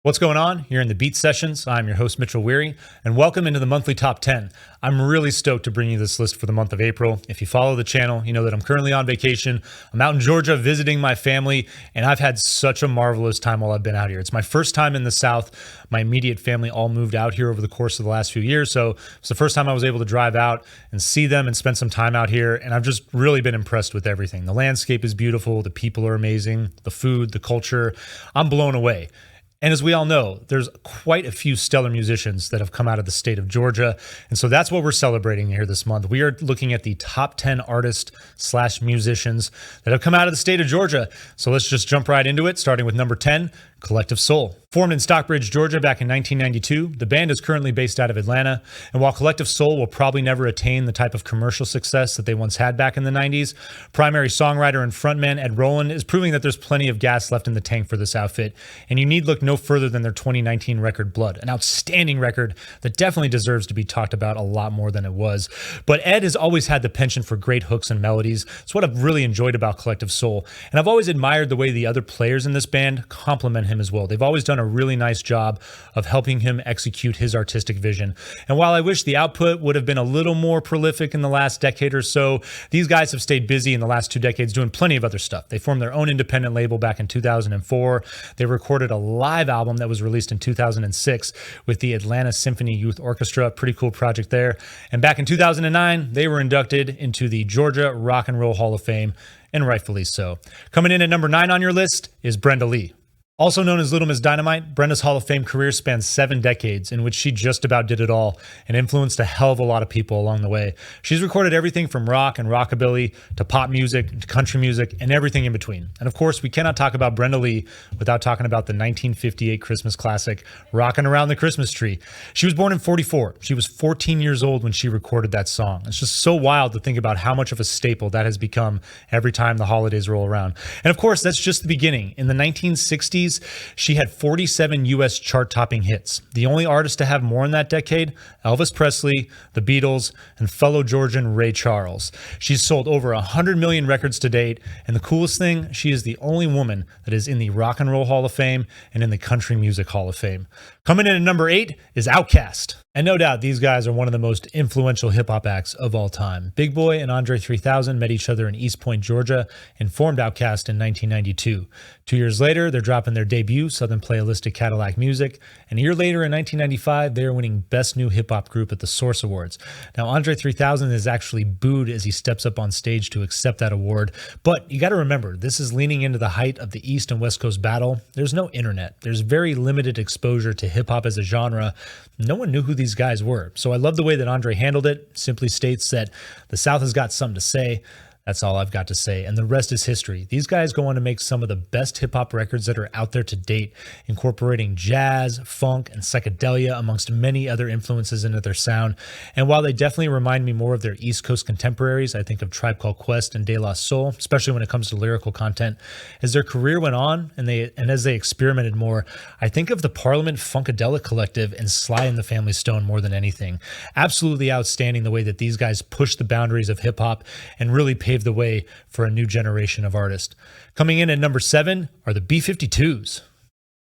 What's going on? You're in the Beat Sessions. I'm your host, Mitchell Weary, and welcome into the monthly top 10. I'm really stoked to bring you this list for the month of April. If you follow the channel, you know that I'm currently on vacation. I'm out in Georgia visiting my family, and I've had such a marvelous time while I've been out here. It's my first time in the South. My immediate family all moved out here over the course of the last few years, so it's the first time I was able to drive out and see them and spend some time out here, and I've just really been impressed with everything. The landscape is beautiful, the people are amazing, the food, the culture. I'm blown away. And as we all know, there's quite a few stellar musicians that have come out of the state of Georgia. And so that's what we're celebrating here this month. We are looking at the top 10 artists/musicians that have come out of the state of Georgia. So let's just jump right into it, starting with number 10, Collective Soul. Formed in Stockbridge, Georgia back in 1992, the band is currently based out of Atlanta. And while Collective Soul will probably never attain the type of commercial success that they once had back in the 90s, primary songwriter and frontman Ed Roland is proving that there's plenty of gas left in the tank for this outfit. And you need look no further than their 2019 record, Blood, an outstanding record that definitely deserves to be talked about a lot more than it was. But Ed has always had the penchant for great hooks and melodies. It's what I've really enjoyed about Collective Soul. And I've always admired the way the other players in this band complement him as well. They've always done a really nice job of helping him execute his artistic vision. And while I wish the output would have been a little more prolific in the last decade or so, these guys have stayed busy in the last 2 decades doing plenty of other stuff. They formed their own independent label back in 2004. They recorded a live album that was released in 2006 with the Atlanta Symphony Youth Orchestra. Pretty cool project there. And back in 2009, they were inducted into the Georgia Rock and Roll Hall of Fame, and rightfully so. Coming in at number 9 on your list is Brenda Lee. Also known as Little Miss Dynamite, Brenda's Hall of Fame career spans 7 decades in which she just about did it all and influenced a hell of a lot of people along the way. She's recorded everything from rock and rockabilly to pop music to country music and everything in between. And of course, we cannot talk about Brenda Lee without talking about the 1958 Christmas classic, Rockin' Around the Christmas Tree. She was born in 44. She was 14 years old when she recorded that song. It's just so wild to think about how much of a staple that has become every time the holidays roll around. And of course, that's just the beginning. In the 1960s, she had 47 U.S. chart-topping hits. The only artist to have more in that decade, Elvis Presley, the Beatles, and fellow Georgian Ray Charles. She's sold over 100 million records to date, and the coolest thing, she is the only woman that is in the Rock and Roll Hall of Fame and in the Country Music Hall of Fame. Coming in at number 8 is Outcast. And no doubt, these guys are one of the most influential hip-hop acts of all time. Big Boy and Andre 3000 met each other in East Point, Georgia, and formed Outcast in 1992. 2 years later, they're dropping their debut, Southern Playalistic Cadillac Music, and a year later in 1995, they are winning Best New Hip-Hop Group at the Source Awards. Now, Andre 3000 is actually booed as he steps up on stage to accept that award, but you got to remember, this is leaning into the height of the East and West Coast battle. There's no internet. There's very limited exposure to hip-hop as a genre. No one knew who these guys were. So I love the way that Andre handled it. Simply states that the South has got something to say. That's all I've got to say. And the rest is history. These guys go on to make some of the best hip-hop records that are out there to date, incorporating jazz, funk, and psychedelia amongst many other influences into their sound. And while they definitely remind me more of their East Coast contemporaries, I think of Tribe Called Quest and De La Soul, especially when it comes to lyrical content. As their career went on and as they experimented more, I think of the Parliament Funkadelic Collective and Sly and the Family Stone more than anything. Absolutely outstanding the way that these guys push the boundaries of hip-hop and really paved the way for a new generation of artists. Coming in at number 7 are the B-52s.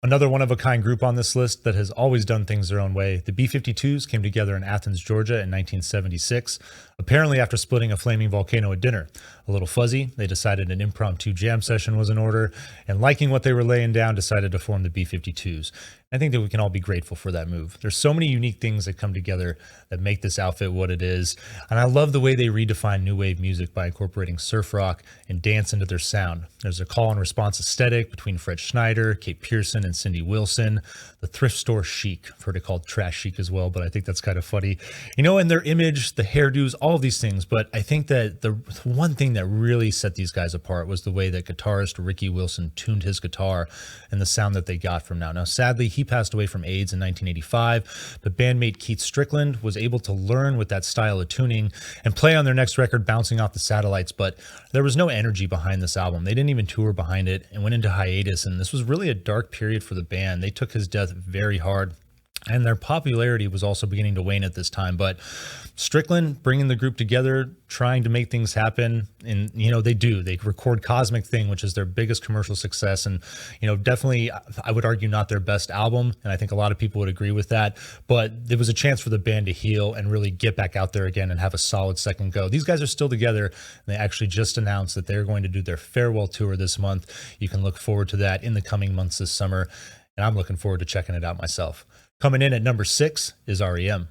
Another one-of-a-kind group on this list that has always done things their own way. The B-52s came together in Athens, Georgia in 1976, apparently after splitting a flaming volcano at dinner. A little fuzzy, they decided an impromptu jam session was in order, and liking what they were laying down, decided to form the B-52s. I think that we can all be grateful for that move. There's so many unique things that come together that make this outfit what it is, and I love the way they redefine new wave music by incorporating surf rock and dance into their sound. There's a call and response aesthetic between Fred Schneider, Kate Pearson, and Cindy Wilson. The thrift store chic, I've heard it called trash chic as well, but I think that's kind of funny. You know, and their image, the hairdos, all of these things, but I think that the one thing that really set these guys apart was the way that guitarist Ricky Wilson tuned his guitar and the sound that they got from now. Now, sadly, he passed away from AIDS in 1985, but bandmate Keith Strickland was able to learn with that style of tuning and play on their next record, Bouncing Off the Satellites, but there was no energy behind this album. They didn't even tour behind it and went into hiatus, and this was really a dark period for the band. They took his death very hard. And their popularity was also beginning to wane at this time. But Strickland bringing the group together, trying to make things happen. And, they record Cosmic Thing, which is their biggest commercial success. And, definitely, I would argue not their best album. And I think a lot of people would agree with that. But there was a chance for the band to heal and really get back out there again and have a solid second go. These guys are still together. And they actually just announced that they're going to do their farewell tour this month. You can look forward to that in the coming months this summer. And I'm looking forward to checking it out myself. Coming in at number 6 is REM.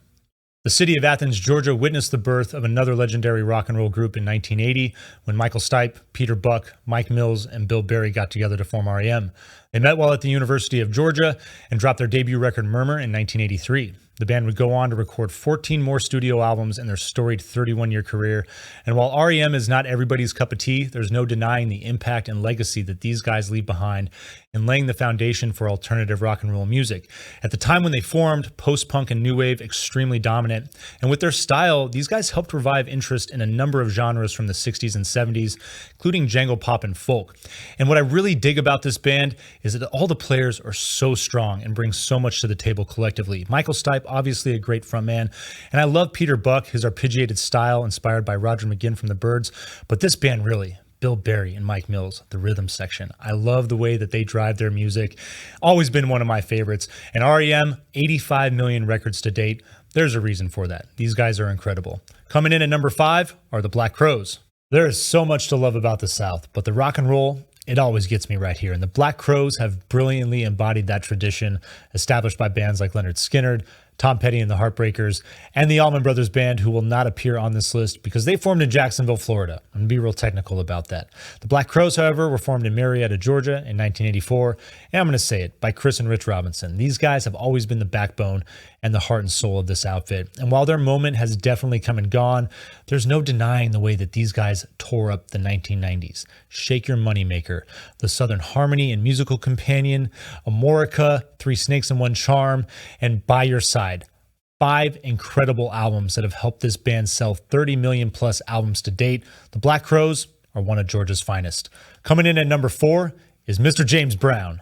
The city of Athens, Georgia witnessed the birth of another legendary rock and roll group in 1980 when Michael Stipe, Peter Buck, Mike Mills, and Bill Berry got together to form REM. They met while at the University of Georgia and dropped their debut record Murmur in 1983. The band would go on to record 14 more studio albums in their storied 31-year career. And while REM is not everybody's cup of tea, there's no denying the impact and legacy that these guys leave behind in laying the foundation for alternative rock and roll music. At the time when they formed, post-punk and new wave extremely dominant. And with their style, these guys helped revive interest in a number of genres from the 60s and 70s, including jangle pop and folk. And what I really dig about this band is that all the players are so strong and bring so much to the table collectively. Michael Stipe, obviously a great frontman, and I love Peter Buck, his arpeggiated style inspired by Roger McGuinn from the Byrds, but this band really, Bill Berry and Mike Mills, the rhythm section. I love the way that they drive their music. Always been one of my favorites. And REM, 85 million records to date. There's a reason for that. These guys are incredible. Coming in at number 5 are the Black Crowes. There is so much to love about the South, but the rock and roll, it always gets me right here. And the Black Crowes have brilliantly embodied that tradition established by bands like Lynyrd Skynyrd, Tom Petty and the Heartbreakers, and the Allman Brothers Band, who will not appear on this list because they formed in Jacksonville, Florida. I'm going to be real technical about that. The Black Crowes, however, were formed in Marietta, Georgia in 1984, and I'm going to say it, by Chris and Rich Robinson. These guys have always been the backbone and the heart and soul of this outfit. And while their moment has definitely come and gone, there's no denying the way that these guys tore up the 1990s. Shake Your Moneymaker, The Southern Harmony and Musical Companion, Amorica, Three Snakes and One Charm, and By Your Side. 5 incredible albums that have helped this band sell 30 million plus albums to date. The Black Crowes are one of Georgia's finest. Coming in at number 4 is Mr. James Brown.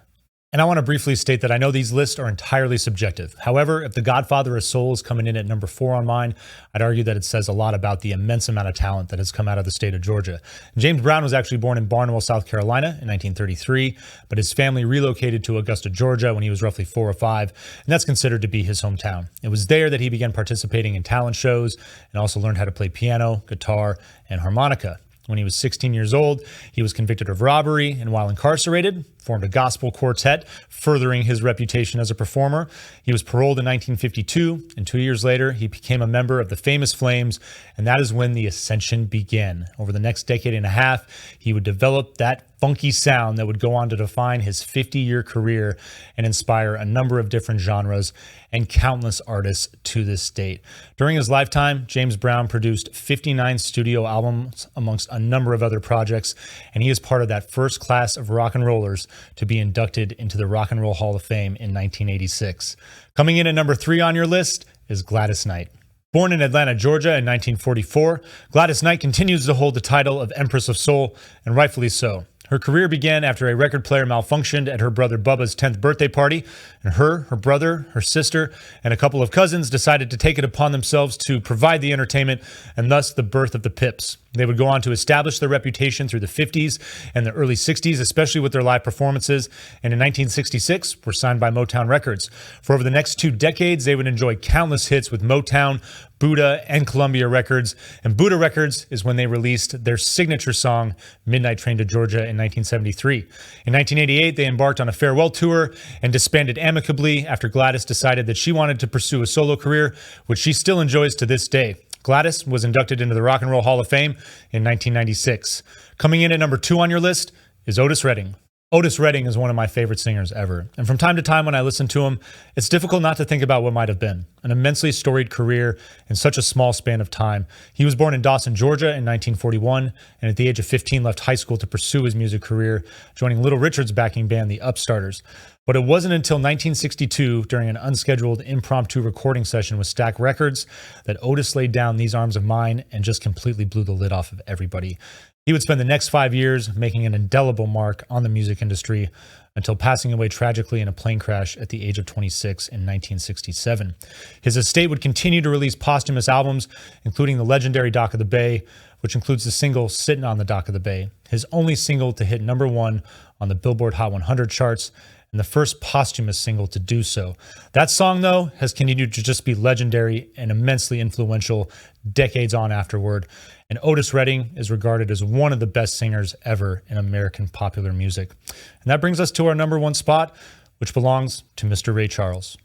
And I want to briefly state that I know these lists are entirely subjective. However, if The Godfather of Soul is coming in at number 4 on mine, I'd argue that it says a lot about the immense amount of talent that has come out of the state of Georgia. James Brown was actually born in Barnwell, South Carolina in 1933, but his family relocated to Augusta, Georgia when he was roughly 4 or 5, and that's considered to be his hometown. It was there that he began participating in talent shows and also learned how to play piano, guitar, and harmonica. When he was 16 years old, he was convicted of robbery, and while incarcerated, formed a gospel quartet, furthering his reputation as a performer. He was paroled in 1952, and 2 years later, he became a member of the Famous Flames, and that is when the ascension began. Over the next decade and a half, he would develop that funky sound that would go on to define his 50-year career and inspire a number of different genres and countless artists to this date. During his lifetime, James Brown produced 59 studio albums amongst a number of other projects, and he is part of that first class of rock and rollers to be inducted into the Rock and Roll Hall of Fame in 1986. Coming in at number 3 on your list is Gladys Knight. Born in Atlanta, Georgia in 1944, Gladys Knight continues to hold the title of Empress of Soul, and rightfully so. Her career began after a record player malfunctioned at her brother Bubba's 10th birthday party, and her brother, her sister, and a couple of cousins decided to take it upon themselves to provide the entertainment, and thus the birth of the Pips. They would go on to establish their reputation through the 50s and the early 60s, especially with their live performances, and in 1966 were signed by Motown Records. For over the next 2 decades, they would enjoy countless hits with Motown, Buddha, and Columbia Records, and Buddha Records is when they released their signature song, Midnight Train to Georgia, in 1973. In 1988, they embarked on a farewell tour and disbanded amicably after Gladys decided that she wanted to pursue a solo career, which she still enjoys to this day. Gladys was inducted into the Rock and Roll Hall of Fame in 1996. Coming in at number 2 on your list is Otis Redding. Otis Redding is one of my favorite singers ever, and from time to time when I listen to him, it's difficult not to think about what might have been. An immensely storied career in such a small span of time. He was born in Dawson, Georgia in 1941, and at the age of 15 left high school to pursue his music career, joining Little Richard's backing band, the Upstarters. But it wasn't until 1962, during an unscheduled impromptu recording session with Stack Records, that Otis laid down These Arms of Mine and just completely blew the lid off of everybody. He would spend the next 5 years making an indelible mark on the music industry until passing away tragically in a plane crash at the age of 26 in 1967. His estate would continue to release posthumous albums, including the legendary Dock of the Bay, which includes the single Sittin' on the Dock of the Bay, his only single to hit #1 on the Billboard Hot 100 charts, and the first posthumous single to do so. That song, though, has continued to just be legendary and immensely influential decades on afterward. And Otis Redding is regarded as one of the best singers ever in American popular music. And that brings us to our #1 spot, which belongs to Mr. Ray Charles.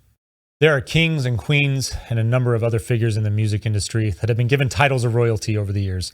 There are kings and queens and a number of other figures in the music industry that have been given titles of royalty over the years.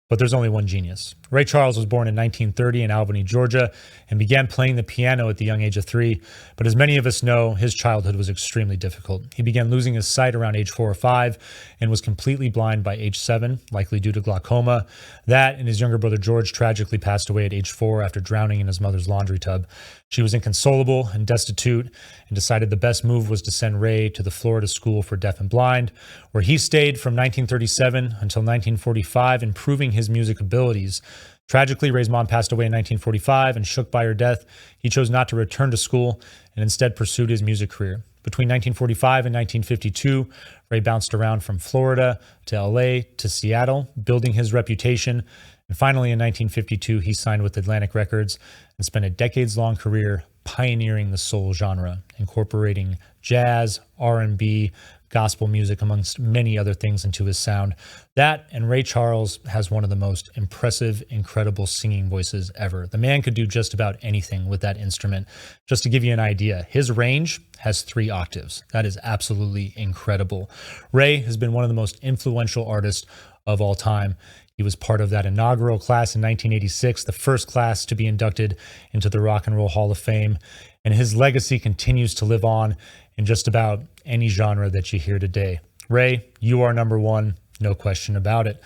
But there's only one genius. Ray Charles was born in 1930 in Albany, Georgia, and began playing the piano at the young age of 3. But as many of us know, his childhood was extremely difficult. He began losing his sight around age 4 or 5 and was completely blind by age 7, likely due to glaucoma. That and his younger brother George tragically passed away at age 4 after drowning in his mother's laundry tub. She was inconsolable and destitute and decided the best move was to send Ray to the Florida School for Deaf and Blind, where he stayed from 1937 until 1945, improving his music abilities. Tragically, Ray's mom passed away in 1945, and shook by her death, he chose not to return to school and instead pursued his music career. Between 1945 and 1952, Ray bounced around from Florida to LA to Seattle, building his reputation. And finally, in 1952, he signed with Atlantic Records and spent a decades-long career pioneering the soul genre, incorporating jazz, R&B, gospel music, amongst many other things into his sound. That and Ray Charles has one of the most impressive, incredible singing voices ever. The man could do just about anything with that instrument. Just to give you an idea, his range has 3 octaves. That is absolutely incredible. Ray has been one of the most influential artists of all time. He was part of that inaugural class in 1986, the first class to be inducted into the Rock and Roll Hall of Fame. And his legacy continues to live on in just about any genre that you hear today. Ray, you are #1, no question about it.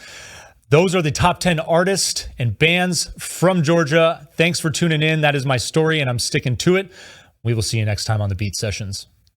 Those are the top 10 artists and bands from Georgia. Thanks for tuning in. That is my story, and I'm sticking to it. We will see you next time on the Beat Sessions.